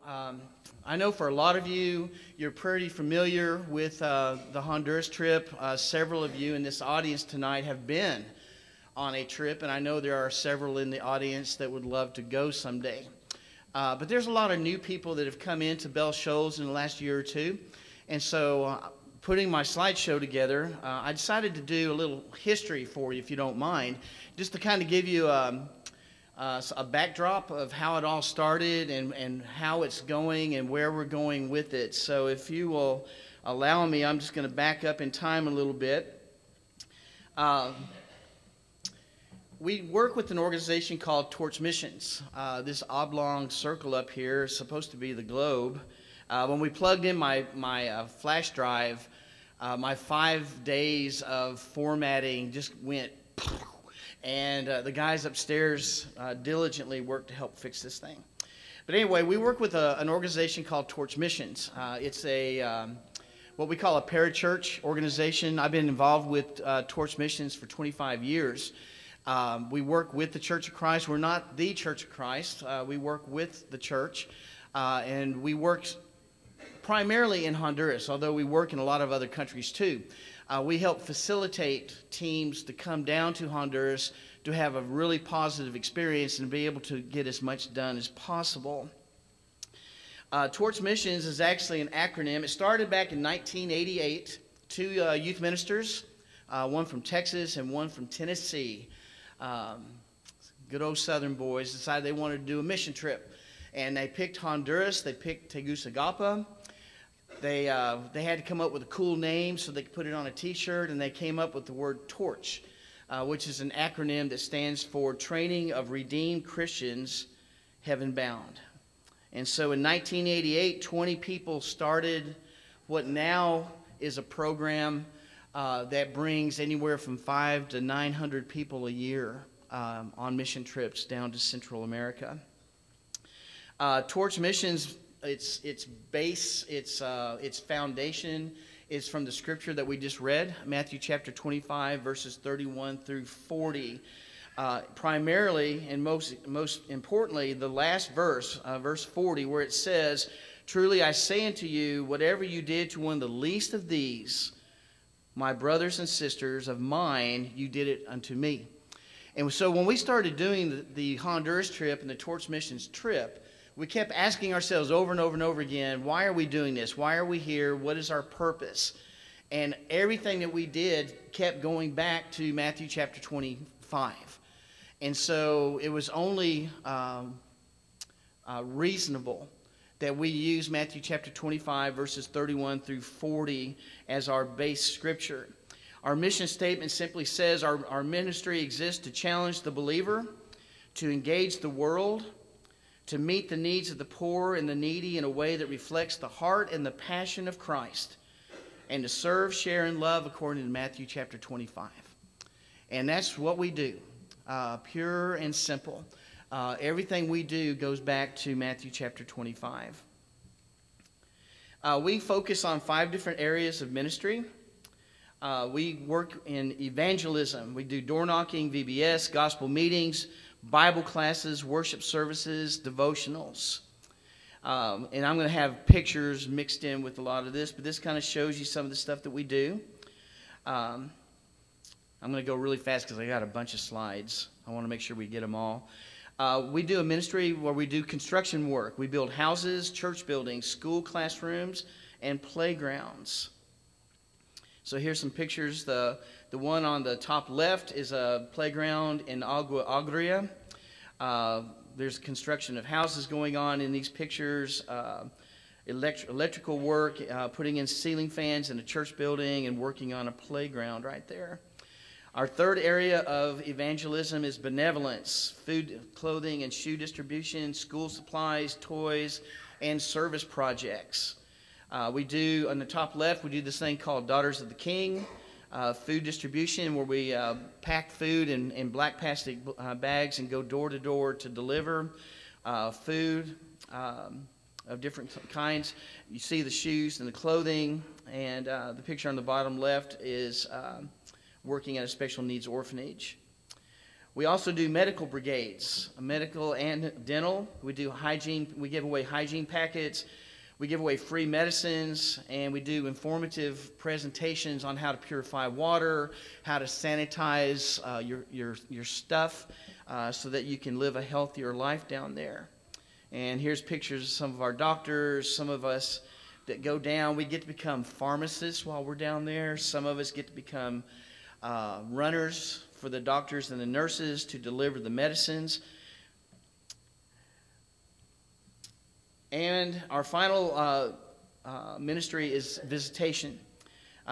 Um, I know for a lot of you, you're pretty familiar with the Honduras trip. Several of you in this audience tonight have been on a trip, and I know there are several in the audience that would love to go someday. But there's a lot of new people that have come into Shoals in the last year or two, and so putting my slideshow together, I decided to do a little history for you, if you don't mind, just to kind of give you a backdrop of how it all started and how it's going and where we're going with it. So if you will allow me, I'm just going to back up in time a little bit. We work with an organization called Torch Missions. This oblong circle up here is supposed to be the globe. When we plugged in my flash drive, my 5 days of formatting just went, and the guys upstairs diligently worked to help fix this thing. But anyway, we work with an organization called Torch Missions. It's a what we call a parachurch organization. I've been involved with Torch Missions for 25 years. We work with the Church of Christ. We're not the Church of Christ. We work with the church, and we work primarily in Honduras, although we work in a lot of other countries too. We help facilitate teams to come down to Honduras to have a really positive experience and be able to get as much done as possible. Torch Missions is actually an acronym. It started back in 1988. Two youth ministers, one from Texas and one from Tennessee, good old Southern boys, decided they wanted to do a mission trip. And they picked Honduras. They picked Tegucigalpa. They had to come up with a cool name so they could put it on a t-shirt, and they came up with the word TORCH, which is an acronym that stands for Training of Redeemed Christians Heaven Bound. And so in 1988, 20 people started what now is a program that brings anywhere from 500 to 900 people a year on mission trips down to Central America. Torch Missions, its base, its foundation is from the scripture that we just read, Matthew chapter 25, verses 31 through 40. Primarily and most importantly, the last verse, verse 40, where it says, "Truly I say unto you, whatever you did to one of the least of these, my brothers and sisters of mine, you did it unto me." And so when we started doing the Honduras trip and the Torch Missions trip, we kept asking ourselves over and over and over again, why are we doing this? Why are we here? What is our purpose? And everything that we did kept going back to Matthew chapter 25. And so it was only reasonable that we use Matthew chapter 25, verses 31 through 40 as our base scripture. Our mission statement simply says our ministry exists to challenge the believer, to engage the world, to meet the needs of the poor and the needy in a way that reflects the heart and the passion of Christ, and to serve, share, and love according to Matthew chapter 25. And that's what we do, pure and simple. Everything we do goes back to Matthew chapter 25. We focus on 5 different areas of ministry. We work in evangelism. We do door knocking, VBS, gospel meetings, Bible classes, worship services, devotionals. And I'm going to have pictures mixed in with a lot of this, but this kind of shows you some of the stuff that we do. I'm going to go really fast because I got a bunch of slides. I want to make sure we get them all. We do a ministry where we do construction work. We build houses, church buildings, school classrooms, and playgrounds. So here's some pictures. The one on the top left is a playground in Agua Agria. There's construction of houses going on in these pictures, electrical work, putting in ceiling fans in a church building, and working on a playground right there. Our third area of evangelism is benevolence, food, clothing, and shoe distribution, school supplies, toys, and service projects. We do, on the top left, we do this thing called Daughters of the King, food distribution, where we pack food in black plastic bags and go door to door to deliver food of different kinds. You see the shoes and the clothing, and the picture on the bottom left is working at a special needs orphanage. We also do medical brigades, medical and dental. We do hygiene. We give away hygiene packets. We give away free medicines, and we do informative presentations on how to purify water, how to sanitize your stuff so that you can live a healthier life down there. And here's pictures of some of our doctors, some of us that go down. We get to become pharmacists while we're down there. Some of us get to become runners for the doctors and the nurses to deliver the medicines. And our final ministry is visitation.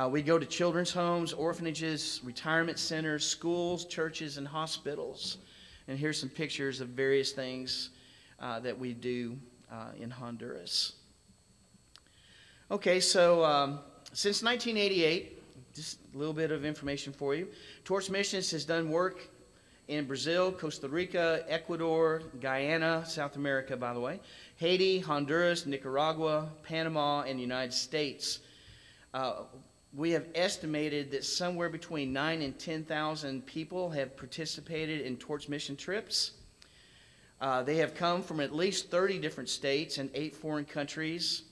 We go to children's homes, orphanages, retirement centers, schools, churches, and hospitals. And here's some pictures of various things that we do in Honduras. Okay, so since 1988, just a little bit of information for you. Torch Missions has done work in Brazil, Costa Rica, Ecuador, Guyana, South America, by the way, Haiti, Honduras, Nicaragua, Panama, and the United States. We have estimated that somewhere between 9,000 and 10,000 people have participated in Torch Mission trips. They have come from at least 30 different states and 8 foreign countries.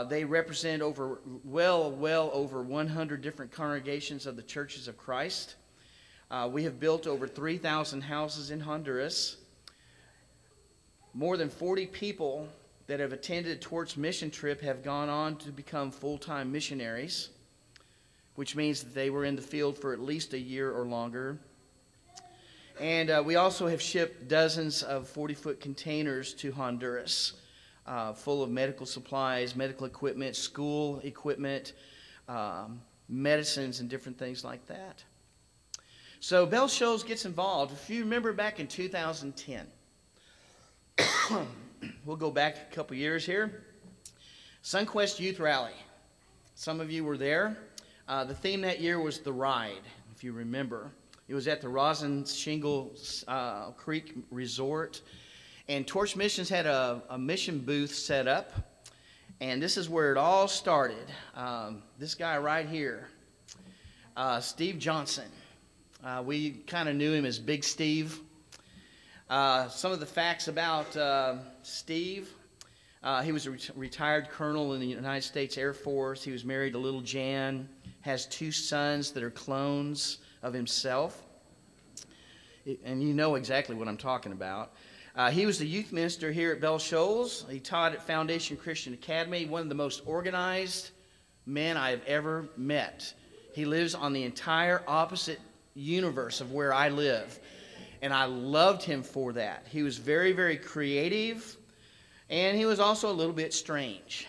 They represent well over 100 different congregations of the Churches of Christ. We have built over 3,000 houses in Honduras. More than 40 people that have attended a Torch mission trip have gone on to become full-time missionaries, which means that they were in the field for at least a year or longer. And we also have shipped dozens of 40-foot containers to Honduras, full of medical supplies, medical equipment, school equipment, medicines, and different things like that. So Bell Shoals gets involved. If you remember back in 2010, we'll go back a couple years here. Sunquest Youth Rally. Some of you were there. The theme that year was The Ride, if you remember. It was at the Rosin Shingle Creek Resort. And Torch Missions had a mission booth set up. And this is where it all started. This guy right here, Steve Johnson. We kind of knew him as Big Steve. Some of the facts about Steve. He was a retired colonel in the United States Air Force. He was married to little Jan. Has 2 sons that are clones of himself. And you know exactly what I'm talking about. He was the youth minister here at Bell Shoals. He taught at Foundation Christian Academy, one of the most organized men I have ever met. He lives on the entire opposite universe of where I live. And I loved him for that. He was very, very creative. And he was also a little bit strange.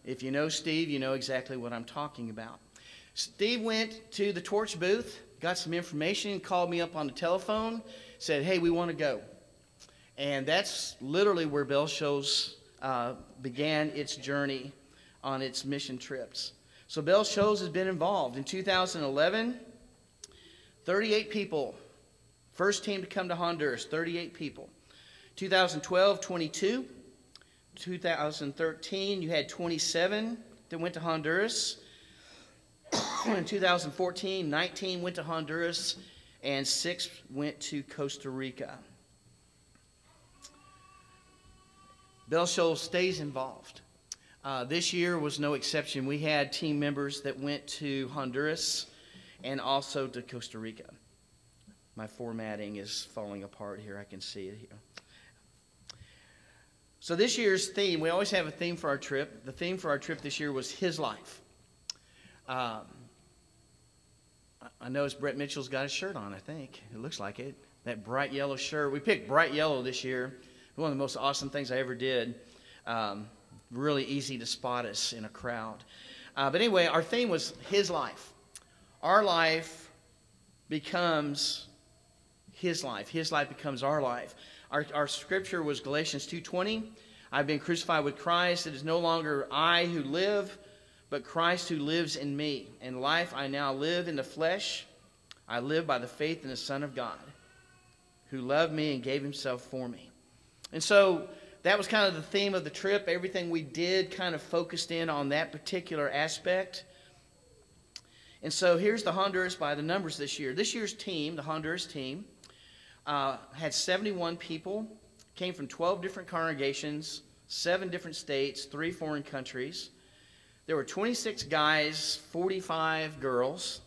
If you know Steve, you know exactly what I'm talking about. Steve went to the Torch booth, got some information, called me up on the telephone, said, hey, we want to go. And that's literally where Bell Shoals began its journey on its mission trips. So Bell Shoals has been involved. In 2011, 38 people. First team to come to Honduras, 38 people. 2012, 22. 2013, you had 27 that went to Honduras. In 2014, 19 went to Honduras, and 6 went to Costa Rica. Bell Shoals stays involved. This year was no exception. We had team members that went to Honduras and also to Costa Rica. My formatting is falling apart here. I can see it here. So this year's theme, we always have a theme for our trip. The theme for our trip this year was His Life. I noticed Brett Mitchell's got a shirt on, I think. It looks like it. That bright yellow shirt. We picked bright yellow this year. One of the most awesome things I ever did. Really easy to spot us in a crowd. But anyway, our theme was His Life. Our life becomes His life. His life becomes our life. Our scripture was Galatians 2:20. I've been crucified with Christ. It is no longer I who live, but Christ who lives in me. In life I now live in the flesh. I live by the faith in the Son of God, who loved me and gave himself for me. And so that was kind of the theme of the trip. Everything we did kind of focused in on that particular aspect. And so here's the Honduras by the numbers this year. This year's team, the Honduras team, had 71 people, came from 12 different congregations, 7 different states, 3 foreign countries. There were 26 guys, 45 girls.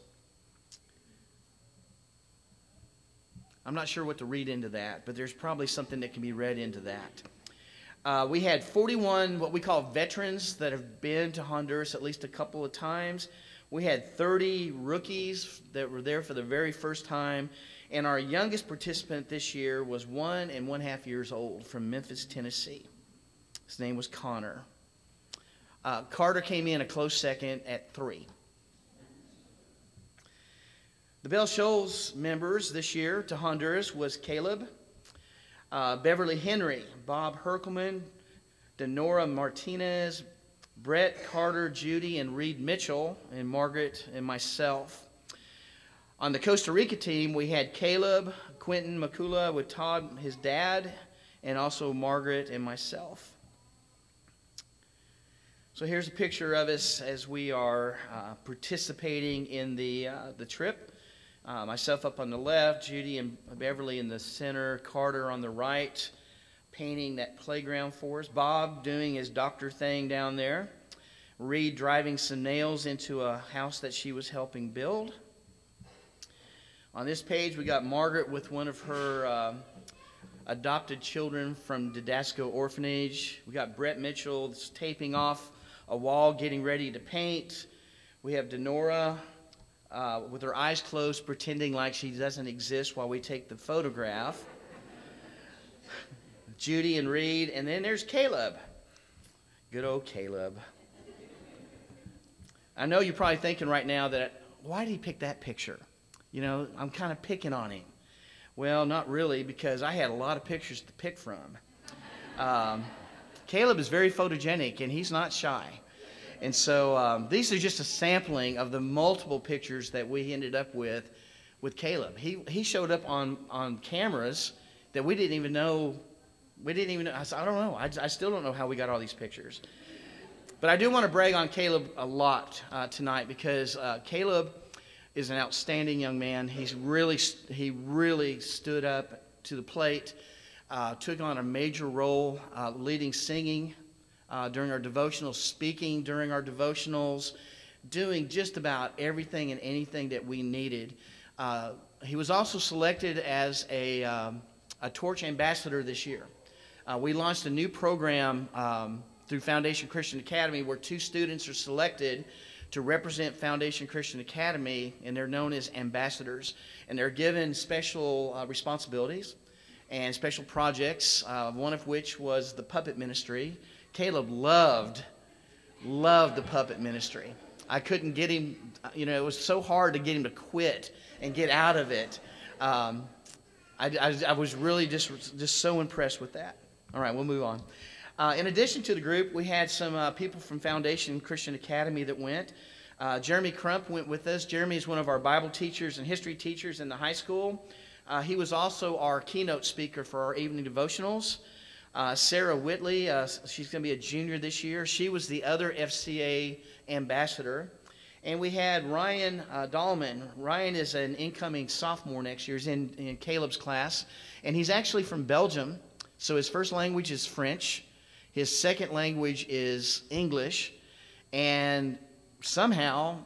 I'm not sure what to read into that, but there's probably something that can be read into that. We had 41 what we call veterans that have been to Honduras at least a couple of times. We had 30 rookies that were there for the very first time. And our youngest participant this year was 1 1/2 years old from Memphis, Tennessee. His name was Connor. Carter came in a close second at 3. The Bell Shoals members this year to Honduras was Caleb, Beverly Henry, Bob Herkelman, Denora Martinez, Brett Carter, Judy, and Reed Mitchell, and Margaret and myself. On the Costa Rica team, we had Caleb, Quentin Makula with Todd, his dad, and also Margaret and myself. So here's a picture of us as we are participating in the trip. Myself up on the left, Judy and Beverly in the center, Carter on the right, painting that playground for us. Bob doing his doctor thing down there. Reed driving some nails into a house that she was helping build. On this page, we got Margaret with one of her adopted children from Didasco Orphanage. We got Brett Mitchell taping off a wall, getting ready to paint. We have Denora with her eyes closed, pretending like she doesn't exist while we take the photograph. Judy and Reed, and then there's Caleb. Good old Caleb. I know you're probably thinking right now that, why did he pick that picture? You know, I'm kind of picking on him. Well, not really, because I had a lot of pictures to pick from. Caleb is very photogenic, and he's not shy. And so these are just a sampling of the multiple pictures that we ended up with Caleb. He showed up on cameras that we didn't even know. I don't know. I still don't know how we got all these pictures. But I do want to brag on Caleb a lot tonight, because Caleb is an outstanding young man. He really stood up to the plate, took on a major role leading singing during our devotionals, speaking during our devotionals, doing just about everything and anything that we needed. He was also selected as a Torch Ambassador this year. We launched a new program through Foundation Christian Academy where 2 students are selected to represent Foundation Christian Academy, and they're known as ambassadors. And they're given special responsibilities and special projects, one of which was the puppet ministry. Caleb loved the puppet ministry. I couldn't get him, it was so hard to get him to quit and get out of it. I was really just so impressed with that. All right, we'll move on. In addition to the group, we had some people from Foundation Christian Academy that went. Jeremy Crump went with us. Jeremy is one of our Bible teachers and history teachers in the high school. He was also our keynote speaker for our evening devotionals. Sarah Whitley, she's going to be a junior this year. She was the other FCA ambassador. And we had Ryan Dahlman. Ryan is an incoming sophomore next year. He's in Caleb's class. And he's actually from Belgium. So his first language is French. His second language is English. And somehow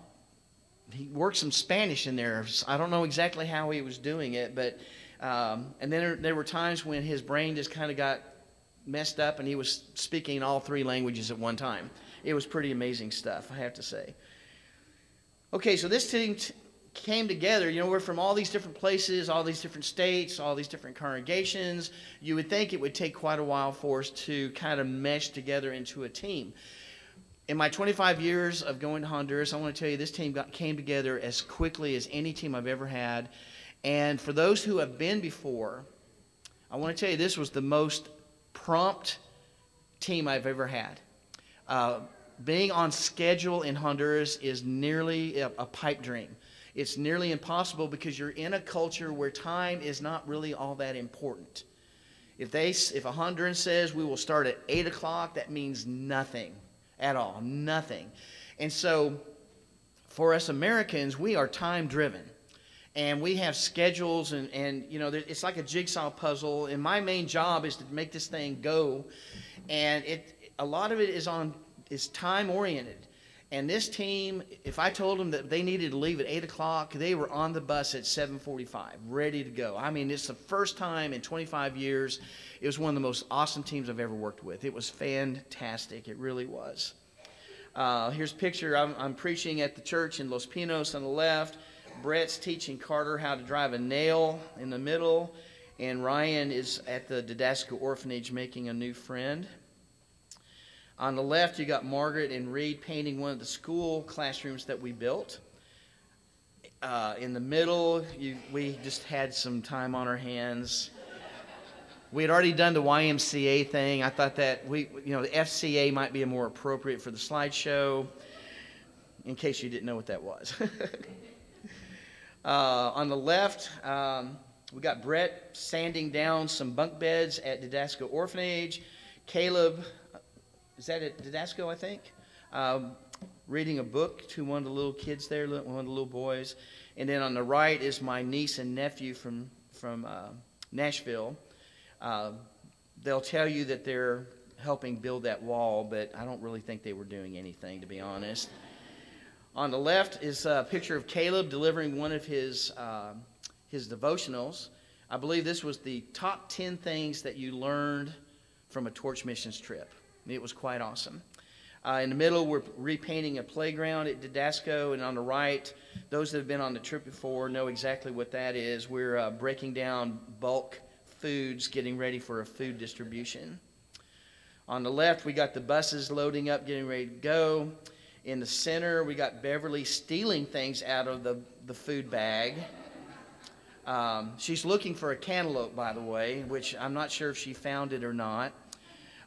he worked some Spanish in there. I don't know exactly how he was doing it. But and then there were times when his brain just kind of got messed up and he was speaking all 3 languages at one time. It was pretty amazing stuff, I have to say. Okay, so this team came together. We're from all these different places, all these different states, all these different congregations. You would think it would take quite a while for us to kind of mesh together into a team. In my 25 years of going to Honduras, I want to tell you this team came together as quickly as any team I've ever had. And for those who have been before, I want to tell you this was the most prompt team I've ever had. Being on schedule in Honduras is nearly a pipe dream. It's nearly impossible because you're in a culture where time is not really all that important. If a Honduran says we will start at 8 o'clock, that means nothing at all, nothing. And so for us Americans, we are time driven. And we have schedules, and you know, it's like a jigsaw puzzle. And my main job is to make this thing go. And a lot of it is time oriented. And this team, if I told them that they needed to leave at 8 o'clock, they were on the bus at 7:45, ready to go. I mean, it's the first time in 25 years. It was one of the most awesome teams I've ever worked with. It was fantastic. It really was. Here's a picture. I'm preaching at the church in Los Pinos on the left. Brett's teaching Carter how to drive a nail in the middle. And Ryan is at the Didasco Orphanage making a new friend. On the left, you got Margaret and Reed painting one of the school classrooms that we built. In the middle, we just had some time on our hands. We had already done the YMCA thing. I thought that the FCA might be more appropriate for the slideshow, in case you didn't know what that was. On the left, we got Brett sanding down some bunk beds at Didasco Orphanage. Caleb, is that at Didasco, I think? Reading a book to one of the little kids there, one of the little boys. And then on the right is my niece and nephew from Nashville. They'll tell you that they're helping build that wall, but I don't really think they were doing anything, to be honest. On the left is a picture of Caleb delivering one of his devotionals. I believe this was the top 10 things that you learned from a Torch Missions trip. It was quite awesome. In the middle, we're repainting a playground at Didasco, and on the right, those that have been on the trip before know exactly what that is. We're breaking down bulk foods, getting ready for a food distribution. On the left, we got the buses loading up, getting ready to go. In the center, we got Beverly stealing things out of the food bag. She's looking for a cantaloupe, by the way, which I'm not sure if she found it or not.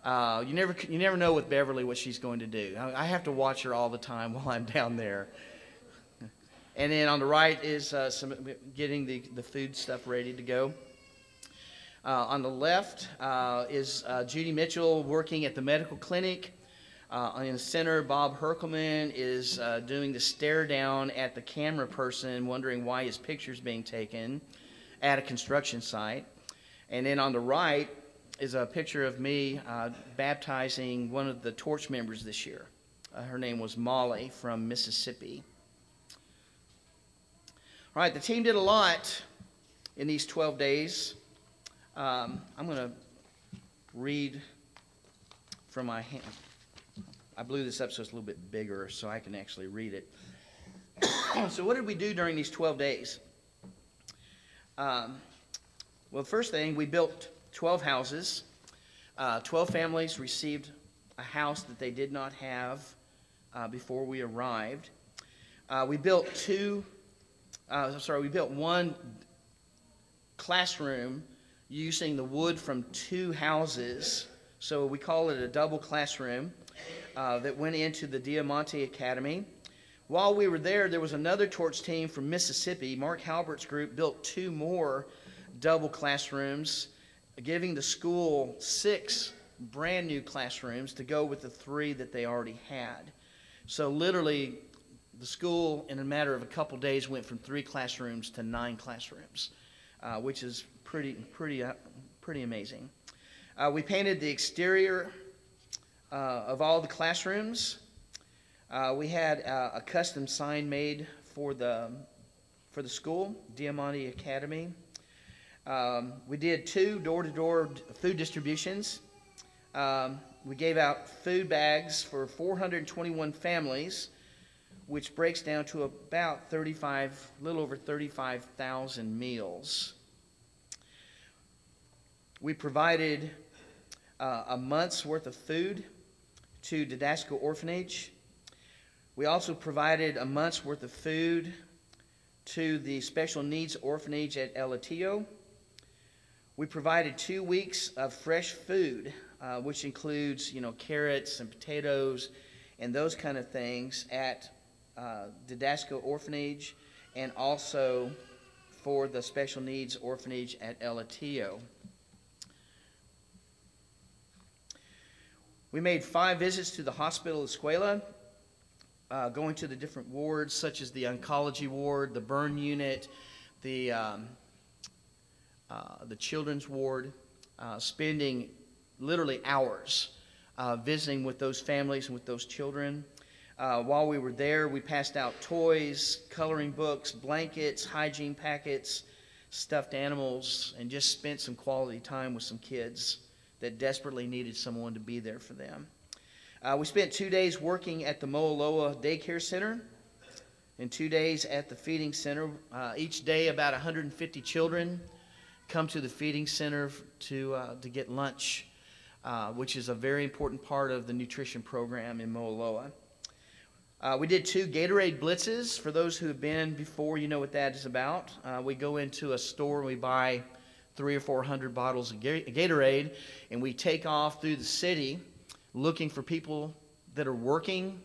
You never know with Beverly what she's going to do. I have to watch her all the time while I'm down there. And then on the right is getting the food stuff ready to go. On the left is Judy Mitchell working at the medical clinic. In the center, Bob Herkelman is doing the stare down at the camera person, wondering why his picture's being taken at a construction site. And then on the right is a picture of me baptizing one of the Torch members this year. Her name was Molly from Mississippi. All right, the team did a lot in these 12 days. I'm going to read from my hand. I blew this up so it's a little bit bigger so I can actually read it. So what did we do during these 12 days? Well, the first thing, we built 12 houses. 12 families received a house that they did not have before we arrived. We built one classroom using the wood from 2 houses. So we call it a double classroom. That went into the Diamante Academy. While we were there, there was another Torch team from Mississippi. Mark Halbert's group built 2 more double classrooms, giving the school 6 brand new classrooms to go with the 3 that they already had. So literally, the school, in a matter of a couple days, went from 3 classrooms to 9 classrooms, which is pretty amazing. We painted the exterior of all the classrooms. We had a custom sign made for the school, Diamante Academy. We did 2 door-to-door food distributions. We gave out food bags for 421 families, which breaks down to about a little over 35,000 meals. We provided a month's worth of food to Didasco Orphanage. We also provided a month's worth of food to the Special Needs Orphanage at El Atillo. We provided 2 weeks of fresh food, which includes, carrots and potatoes and those kind of things at Didasco Orphanage, and also for the Special Needs Orphanage at El Atillo. We made 5 visits to the hospital Escuela. going to the different wards, such as the oncology ward, the burn unit, the children's ward, spending literally hours visiting with those families and with those children. While we were there, we passed out toys, coloring books, blankets, hygiene packets, stuffed animals, and just spent some quality time with some kids that desperately needed someone to be there for them. We spent 2 days working at the Moaloa Daycare Center and 2 days at the feeding center. Each day, about 150 children come to the feeding center to get lunch, which is a very important part of the nutrition program in Moaloa. We did 2 Gatorade blitzes. For those who have been before, you know what that is about. We go into a store and we buy 300 or 400 bottles of Gatorade, and we take off through the city looking for people that are working,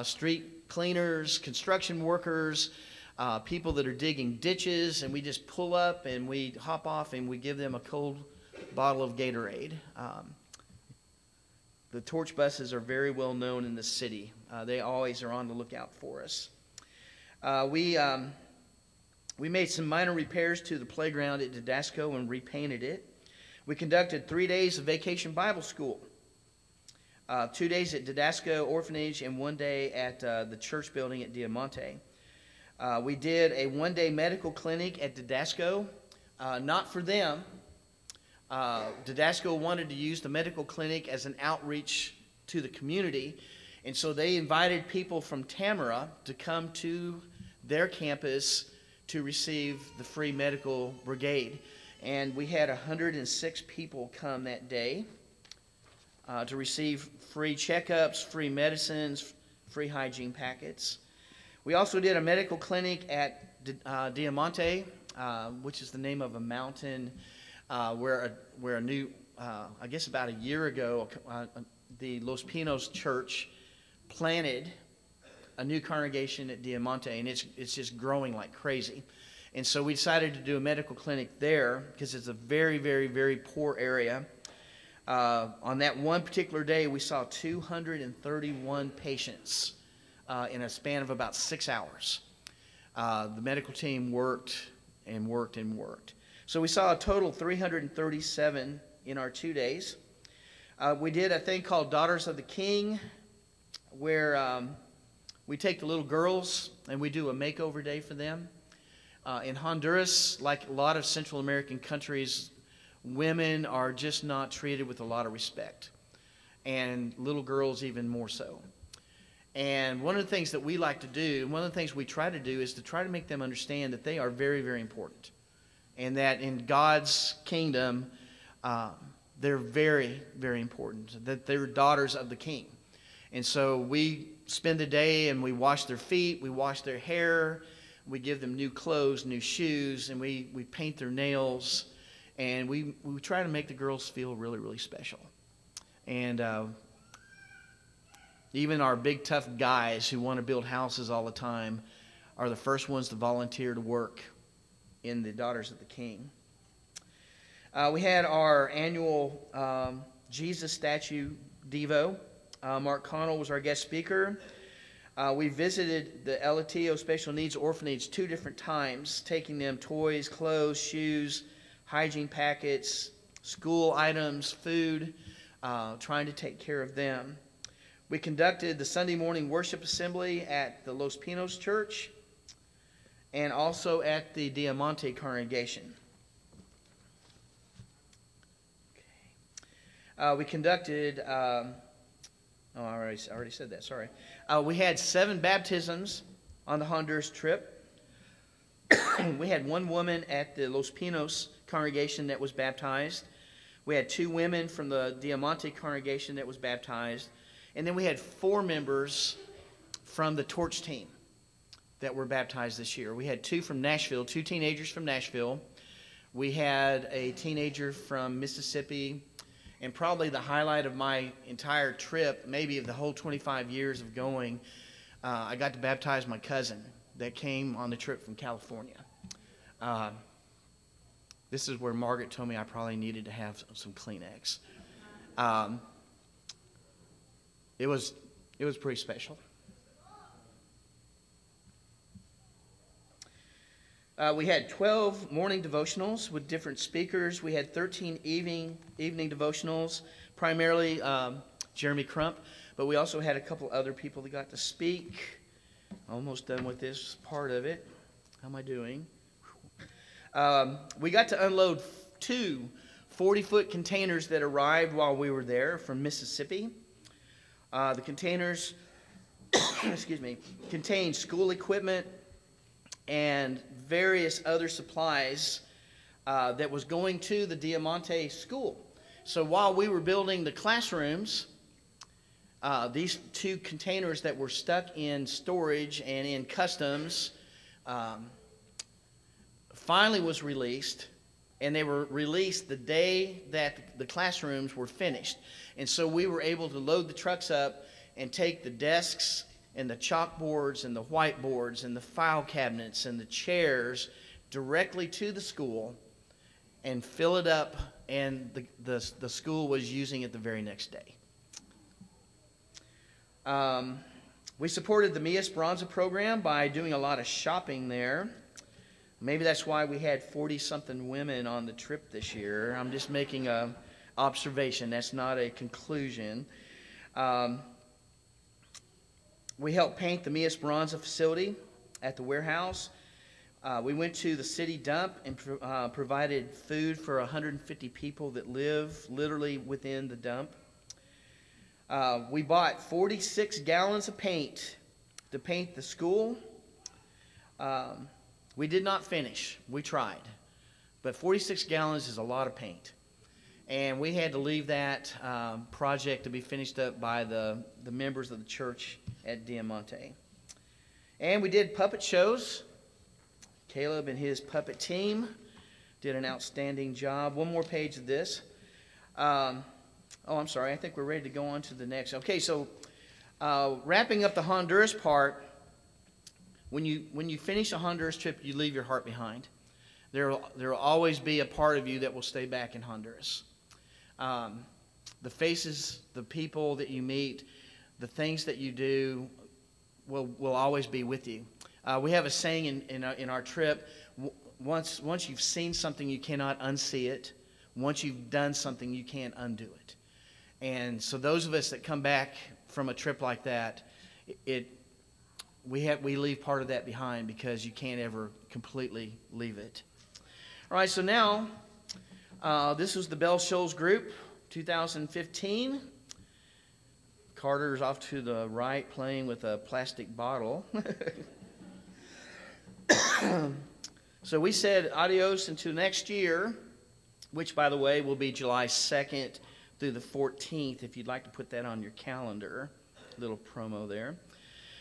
street cleaners, construction workers, people that are digging ditches, and we just pull up and we hop off and we give them a cold bottle of Gatorade. The torch buses are very well known in the city. They always are on the lookout for us. We made some minor repairs to the playground at Didasco and repainted it. We conducted 3 days of vacation Bible school. 2 days at Didasco Orphanage and 1 day at the church building at Diamante. We did a 1-day medical clinic at Didasco, not for them. Didasco wanted to use the medical clinic as an outreach to the community, and so they invited people from Tamara to come to their campus to receive the free medical brigade. And we had 106 people come that day to receive free checkups, free medicines, free hygiene packets. We also did a medical clinic at Diamante, which is the name of a mountain where a new, I guess about a year ago, the Los Pinos Church planted a new congregation at Diamante, and it's just growing like crazy. And so we decided to do a medical clinic there because it's a very, very, very poor area. On that one particular day, we saw 231 patients in a span of about 6 hours. The medical team worked and worked and worked. So we saw a total of 337 in our 2 days. We did a thing called Daughters of the King, where we take the little girls and we do a makeover day for them. In Honduras, like a lot of Central American countries, women are just not treated with a lot of respect, and little girls even more so. And one of the things that we like to do, one of the things we try to do, is to try to make them understand that they are very, very important, and that in God's kingdom, they're very, very important, that they're daughters of the King. And so we spend the day and we wash their feet, we wash their hair, we give them new clothes, new shoes, and we paint their nails, and we try to make the girls feel really, really special. And even our big tough guys who want to build houses all the time are the first ones to volunteer to work in the Daughters of the King. We had our annual Jesus statue Devo. Mark Connell was our guest speaker. We visited the El Atillo Special Needs Orphanage 2 different times, taking them toys, clothes, shoes, hygiene packets, school items, food, trying to take care of them. We conducted the Sunday morning worship assembly at the Los Pinos Church and also at the Diamante congregation. Okay. We conducted... I already said that, sorry. We had 7 baptisms on the Honduras trip. We had 1 woman at the Los Pinos congregation that was baptized. We had 2 women from the Diamante congregation that was baptized. And then we had 4 members from the torch team that were baptized this year. We had 2 from Nashville, 2 teenagers from Nashville. We had a teenager from Mississippi. And probably the highlight of my entire trip, maybe of the whole 25 years of going, I got to baptize my cousin that came on the trip from California. This is where Margaret told me I probably needed to have some Kleenex. It was pretty special. We had 12 morning devotionals with different speakers. We had 13 evening devotionals, primarily Jeremy Crump, but we also had a couple other people that got to speak. Almost done with this part of it. How am I doing? We got to unload 2 40-foot containers that arrived while we were there from Mississippi. The containers, excuse me, contained school equipment and various other supplies that was going to the Diamante school. So while we were building the classrooms, these 2 containers that were stuck in storage and in customs finally was released, and they were released the day that the classrooms were finished. And so we were able to load the trucks up and take the desks and the chalkboards and the whiteboards and the file cabinets and the chairs directly to the school and fill it up, and the school was using it the very next day. We supported the Mi Esperanza program by doing a lot of shopping there. Maybe that's why we had 40-something women on the trip this year. I'm just making an observation. That's not a conclusion. We helped paint the Mi Esperanza facility at the warehouse. We went to the city dump and provided food for 150 people that live literally within the dump. We bought 46 gallons of paint to paint the school. We did not finish. We tried. But 46 gallons is a lot of paint. And we had to leave that project to be finished up by the members of the church at Diamante. And we did puppet shows. Caleb and his puppet team did an outstanding job. One more page of this. Oh, I'm sorry. I think we're ready to go on to the next. Okay, so wrapping up the Honduras part, when you finish a Honduras trip, you leave your heart behind. There will always be a part of you that will stay back in Honduras. The faces, the people that you meet, the things that you do will always be with you. We have a saying in our trip, once you've seen something, you cannot unsee it. Once you've done something, you can't undo it. And so those of us that come back from a trip like that, we leave part of that behind because you can't ever completely leave it. All right, so now this was the Bell Shoals group, 2015. Carter's off to the right playing with a plastic bottle. So we said adios until next year, which, by the way, will be July 2nd through the 14th, if you'd like to put that on your calendar. Little promo there.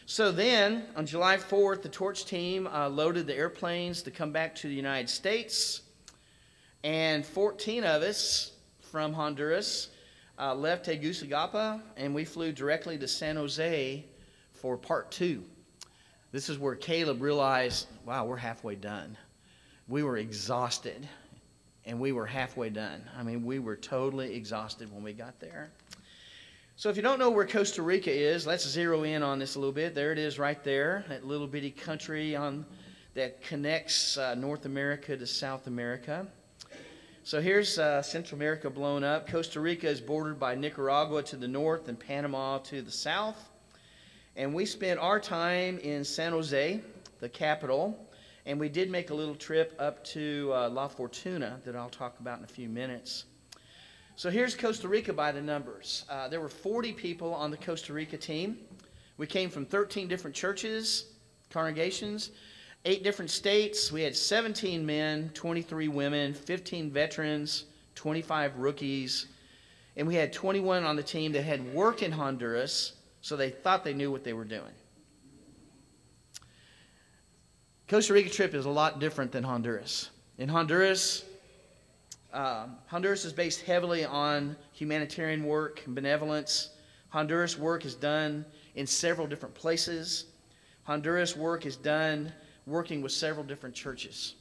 So then, on July 4th, the Torch team loaded the airplanes to come back to the United States. And 14 of us from Honduras left Tegucigalpa, and we flew directly to San Jose for part 2. This is where Caleb realized, wow, we're halfway done. We were exhausted, and we were halfway done. I mean, we were totally exhausted when we got there. So if you don't know where Costa Rica is, let's zero in on this a little bit. There it is right there, that little bitty country that connects North America to South America. So here's Central America blown up. Costa Rica is bordered by Nicaragua to the north and Panama to the south. And we spent our time in San Jose, the capital, and we did make a little trip up to La Fortuna that I'll talk about in a few minutes. So here's Costa Rica by the numbers. There were 40 people on the Costa Rica team. We came from 13 different churches, congregations, 8 different states. We had 17 men, 23 women, 15 veterans, 25 rookies, and we had 21 on the team that had worked in Honduras, so they thought they knew what they were doing. Costa Rica trip is a lot different than Honduras. In Honduras, Honduras is based heavily on humanitarian work and benevolence. Honduras work is done in several different places. Honduras work is done working with several different churches.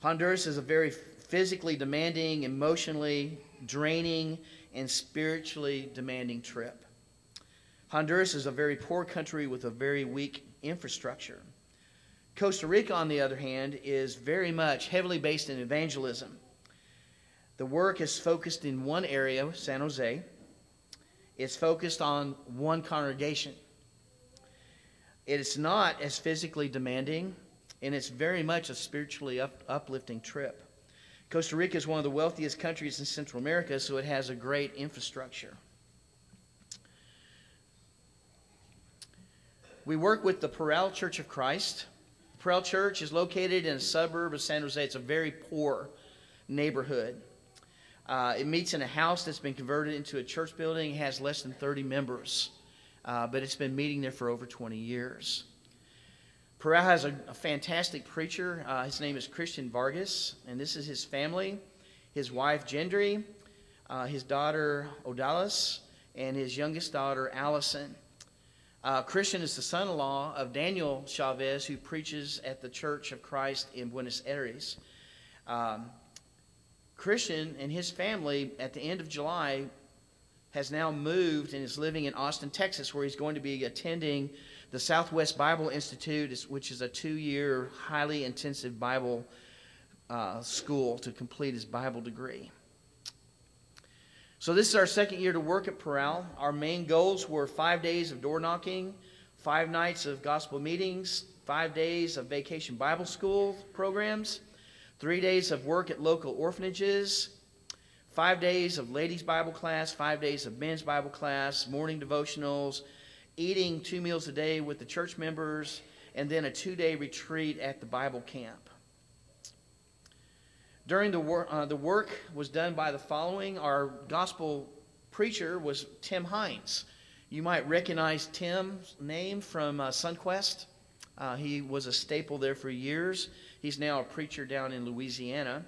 Honduras is a very physically demanding, emotionally draining, and spiritually demanding trip. Honduras is a very poor country with a very weak infrastructure. Costa Rica, on the other hand, is very much heavily based in evangelism. The work is focused in one area, San Jose. It's focused on one congregation. It is not as physically demanding, and it's very much a spiritually uplifting trip. Costa Rica is one of the wealthiest countries in Central America, so it has a great infrastructure. We work with the Parral Church of Christ. The Parral Church is located in a suburb of San Jose. It's a very poor neighborhood. It meets in a house that's been converted into a church building. It has less than 30 members, but it's been meeting there for over 20 years. Parral has a fantastic preacher. His name is Christian Vargas, and this is his family, his wife Gendry, his daughter Odalis, and his youngest daughter Allison. Christian is the son-in-law of Daniel Chavez, who preaches at the Church of Christ in Buenos Aires. Christian and his family, at the end of July, has now moved and is living in Austin, Texas, where he's going to be attending the Southwest Bible Institute, which is a 2-year, highly intensive Bible school to complete his Bible degree. So this is our second year to work at Parral. Our main goals were 5 days of door knocking, 5 nights of gospel meetings, 5 days of vacation Bible school programs, 3 days of work at local orphanages, 5 days of ladies' Bible class, 5 days of men's Bible class, morning devotionals, eating 2 meals a day with the church members, and then a 2-day retreat at the Bible camp. During the work was done by the following. Our gospel preacher was Tim Hines. You might recognize Tim's name from SunQuest. He was a staple there for years. He's now a preacher down in Louisiana.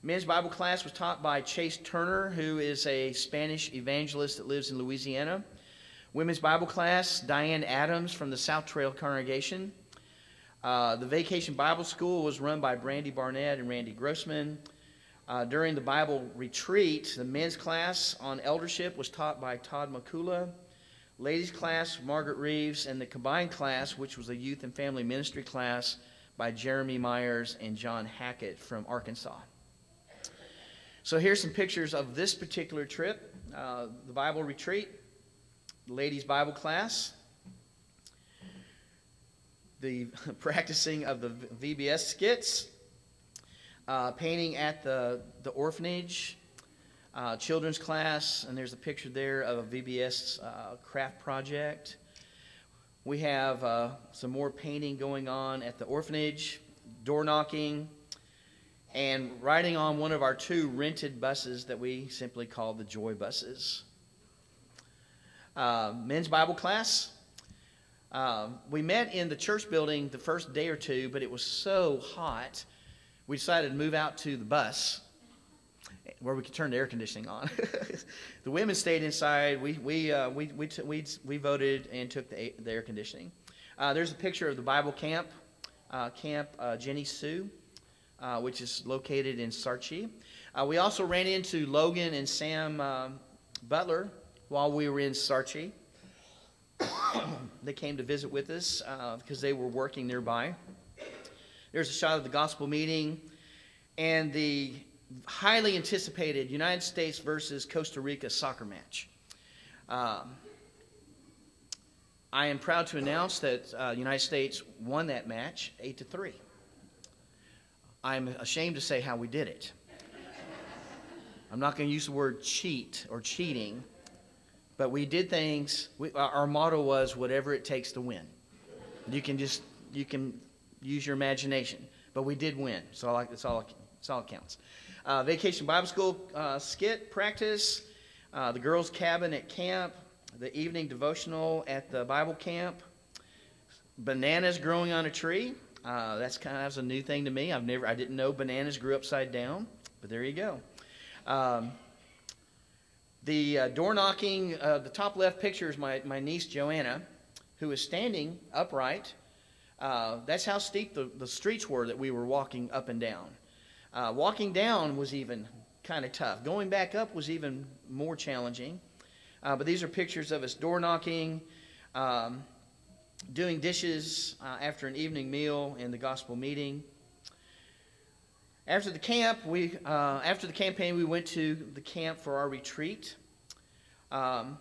Men's Bible class was taught by Chase Turner, who is a Spanish evangelist that lives in Louisiana. Women's Bible class, Diane Adams from the South Trail congregation. The Vacation Bible School was run by Brandy Barnett and Randy Grossman. During the Bible retreat, the men's class on eldership was taught by Todd McCullough. Ladies' class, Margaret Reeves, and the combined class, which was a youth and family ministry class, by Jeremy Myers and John Hackett from Arkansas. So here's some pictures of this particular trip. The Bible retreat, the ladies' Bible class, the practicing of the VBS skits, painting at the orphanage, children's class, and there's a picture there of a VBS craft project. We have some more painting going on at the orphanage, door knocking, and riding on one of our 2 rented buses that we simply call the Joy Buses. Men's Bible class. We met in the church building the first day or 2, but it was so hot, we decided to move out to the bus where we could turn the air conditioning on. The women stayed inside. We voted and took the air conditioning. There's a picture of the Bible camp, Camp Jenny Sue, which is located in Sarchi. We also ran into Logan and Sam Butler while we were in Sarchi. They came to visit with us because they were working nearby. There's a shot of the gospel meeting and the highly anticipated United States versus Costa Rica soccer match. I am proud to announce that the United States won that match 8-3. I'm ashamed to say how we did it. I'm not going to use the word cheat or cheating, but we did things. Our motto was whatever it takes to win. You can use your imagination, but we did win. So it's all it counts. Vacation Bible School skit practice, the girls' cabin at camp, the evening devotional at the Bible camp, bananas growing on a tree. That's a new thing to me. I didn't know bananas grew upside down, but there you go. The door knocking, the top left picture is my niece Joanna, who is standing upright. That's how steep the streets were that we were walking up and down. Walking down was even kind of tough. Going back up was even more challenging. But these are pictures of us door knocking. doing dishes after an evening meal and the gospel meeting. After the after the campaign, we went to the camp for our retreat. And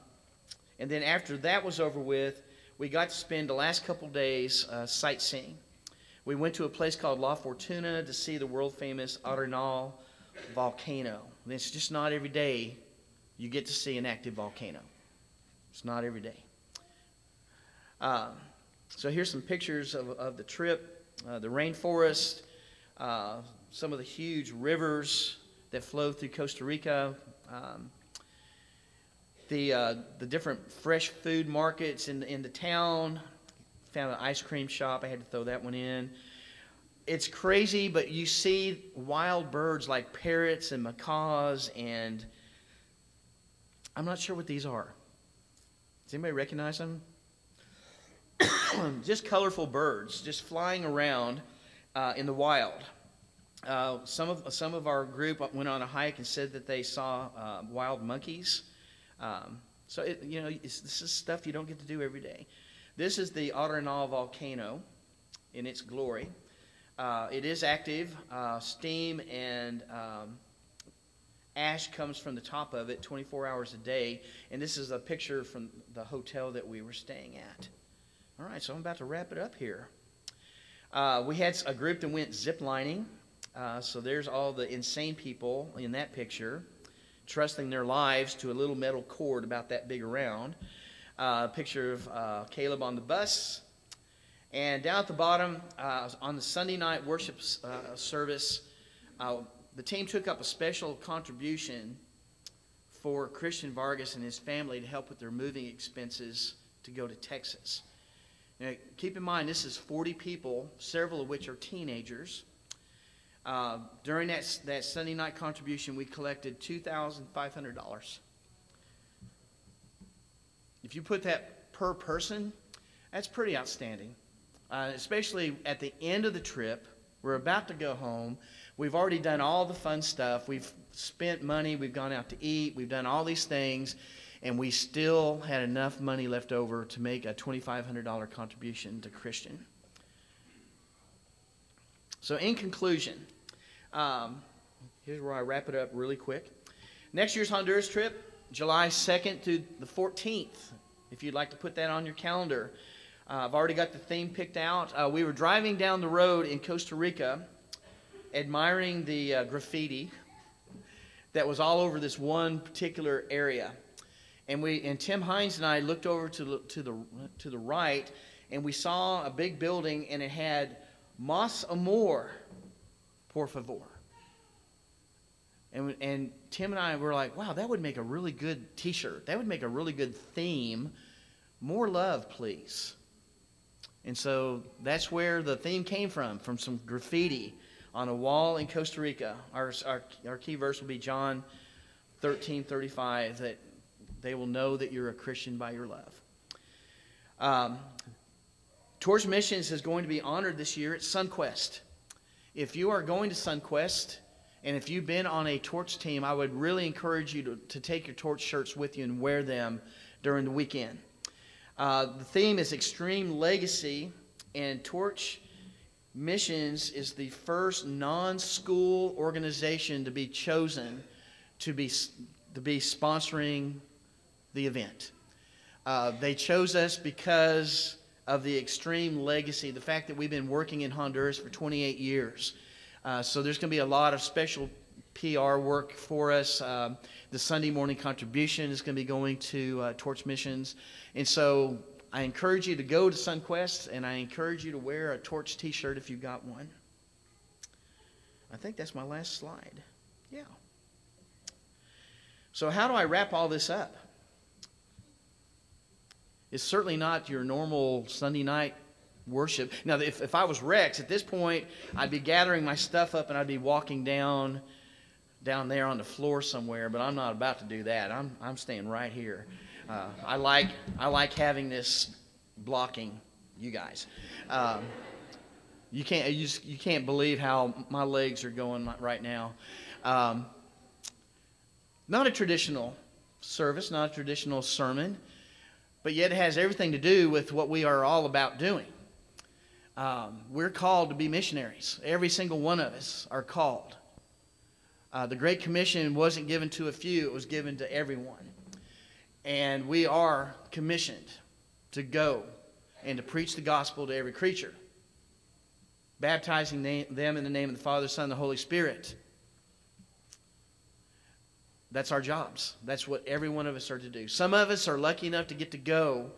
then after that was over with, we got to spend the last couple days sightseeing. We went to a place called La Fortuna to see the world-famous Arenal volcano. And it's just not every day you get to see an active volcano. It's not every day. So here's some pictures of the trip, the rainforest, some of the huge rivers that flow through Costa Rica, the different fresh food markets in the town. Found an ice cream shop. I had to throw that one in. It's crazy, but you see wild birds like parrots and macaws, and I'm not sure what these are. Does anybody recognize them? Just colorful birds, just flying around in the wild. Some of our group went on a hike and said that they saw wild monkeys. So this is stuff you don't get to do every day. This is the Arenal volcano in its glory. It is active. Steam and ash comes from the top of it 24 hours a day. And this is a picture from the hotel that we were staying at. All right, so I'm about to wrap it up here. We had a group that went zip lining. So there's all the insane people in that picture, trusting their lives to a little metal cord about that big around. A picture of Caleb on the bus. And down at the bottom, on the Sunday night worship service, the team took up a special contribution for Christian Vargas and his family to help with their moving expenses to go to Texas. Now, keep in mind, this is 40 people, several of which are teenagers. During that Sunday night contribution, we collected $2,500. If you put that per person, that's pretty outstanding. Especially at the end of the trip, we're about to go home. We've already done all the fun stuff. We've spent money. We've gone out to eat. We've done all these things. And we still had enough money left over to make a $2,500 contribution to Christian. So in conclusion, here's where I wrap it up really quick. Next year's Honduras trip, July 2nd through the 14th, if you'd like to put that on your calendar. I've already got the theme picked out. We were driving down the road in Costa Rica, admiring the graffiti that was all over this one particular area. And Tim Hines and I looked over to the right, and we saw a big building, and it had "Mas Amor, por favor." And Tim and I were like, wow, that would make a really good T-shirt. That would make a really good theme. More love, please. And so that's where the theme came from some graffiti on a wall in Costa Rica. Our key verse will be John 13:35, that they will know that you're a Christian by your love. Towards Missions is going to be honored this year at SunQuest. If you are going to SunQuest, and if you've been on a torch team, I would really encourage you to take your torch shirts with you and wear them during the weekend. The theme is Extreme Legacy, and Torch Missions is the first non-school organization to be chosen to be sponsoring the event. They chose us because of the extreme legacy, the fact that we've been working in Honduras for 28 years. So there's going to be a lot of special PR work for us. The Sunday morning contribution is going to be going to Torch Missions. And so I encourage you to go to SunQuest, and I encourage you to wear a Torch t-shirt if you've got one. I think that's my last slide. Yeah. So how do I wrap all this up? It's certainly not your normal Sunday night worship. Now, if I was Rex, at this point, I'd be gathering my stuff up and I'd be walking down there on the floor somewhere, but I'm not about to do that. I'm staying right here. I like having this blocking you guys. You can't believe how my legs are going right now. Not a traditional service, not a traditional sermon. but yet it has everything to do with what we are all about doing. We're called to be missionaries. Every single one of us are called. The Great Commission wasn't given to a few. It was given to everyone. And we are commissioned to go and to preach the gospel to every creature, baptizing them in the name of the Father, Son, and the Holy Spirit. That's our jobs. That's what every one of us are to do. Some of us are lucky enough to get to go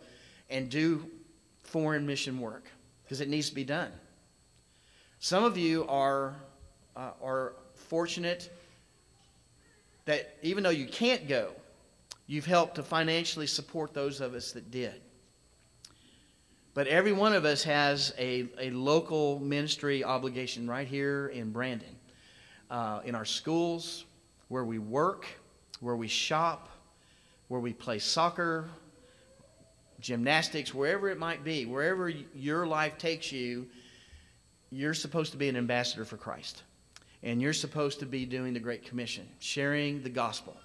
and do foreign mission work because it needs to be done. Some of you are fortunate that even though you can't go, you've helped to financially support those of us that did. But every one of us has a local ministry obligation right here in Brandon, in our schools, where we work, where we shop, where we play soccer, gymnastics, wherever it might be, wherever your life takes you, you're supposed to be an ambassador for Christ. And you're supposed to be doing the Great Commission, sharing the gospel.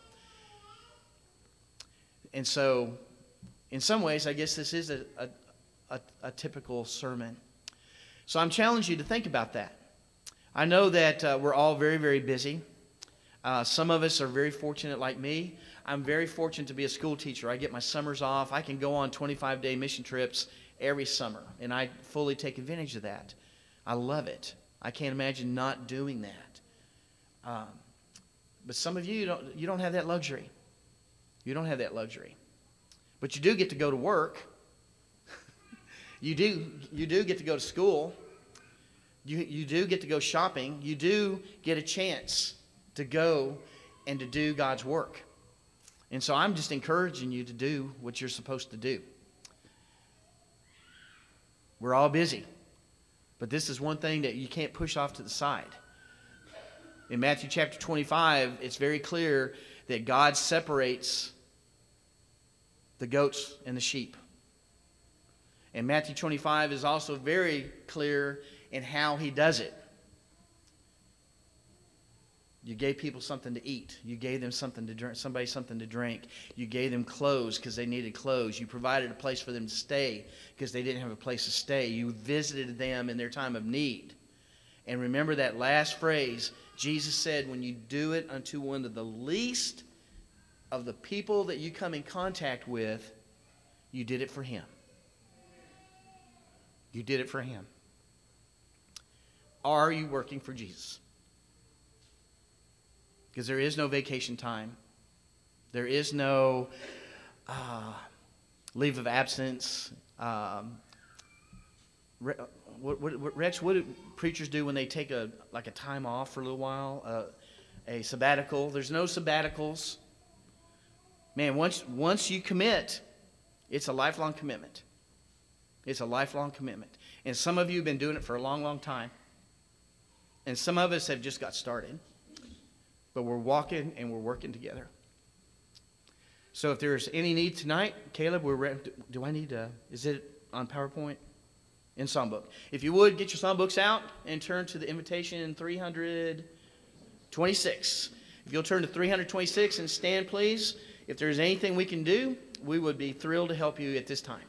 And so, in some ways, I guess this is a typical sermon. So I'm challenging you to think about that. I know that we're all very, very busy. Some of us are very fortunate like me. I'm very fortunate to be a school teacher. I get my summers off. I can go on 25-day mission trips every summer, and I fully take advantage of that. I love it. I can't imagine not doing that. But some of you don't have that luxury. You don't have that luxury. But you do get to go to work. You do get to go to school. You do get to go shopping. You do get a chance to go and to do God's work. And so I'm just encouraging you to do what you're supposed to do. We're all busy. But this is one thing that you can't push off to the side. In Matthew chapter 25, it's very clear that God separates the goats and the sheep. And Matthew 25 is also very clear in how he does it. You gave people something to eat. You gave them something to drink, somebody something to drink. You gave them clothes because they needed clothes. You provided a place for them to stay because they didn't have a place to stay. You visited them in their time of need. And remember that last phrase, Jesus said, when you do it unto one of the least of the people that you come in contact with, you did it for him. You did it for him. Are you working for Jesus? Because there is no vacation time. There is no leave of absence. Rex, what do preachers do when they take a time off for a little while? A sabbatical. There's no sabbaticals. Man, once you commit, it's a lifelong commitment. It's a lifelong commitment. And some of you have been doing it for a long, long time. And some of us have just got started. But we're walking and we're working together. So if there's any need tonight, Caleb, do I need is it on PowerPoint? In songbook. If you would, get your songbooks out and turn to the invitation 326. If you'll turn to 326 and stand, please. If there's anything we can do, we would be thrilled to help you at this time.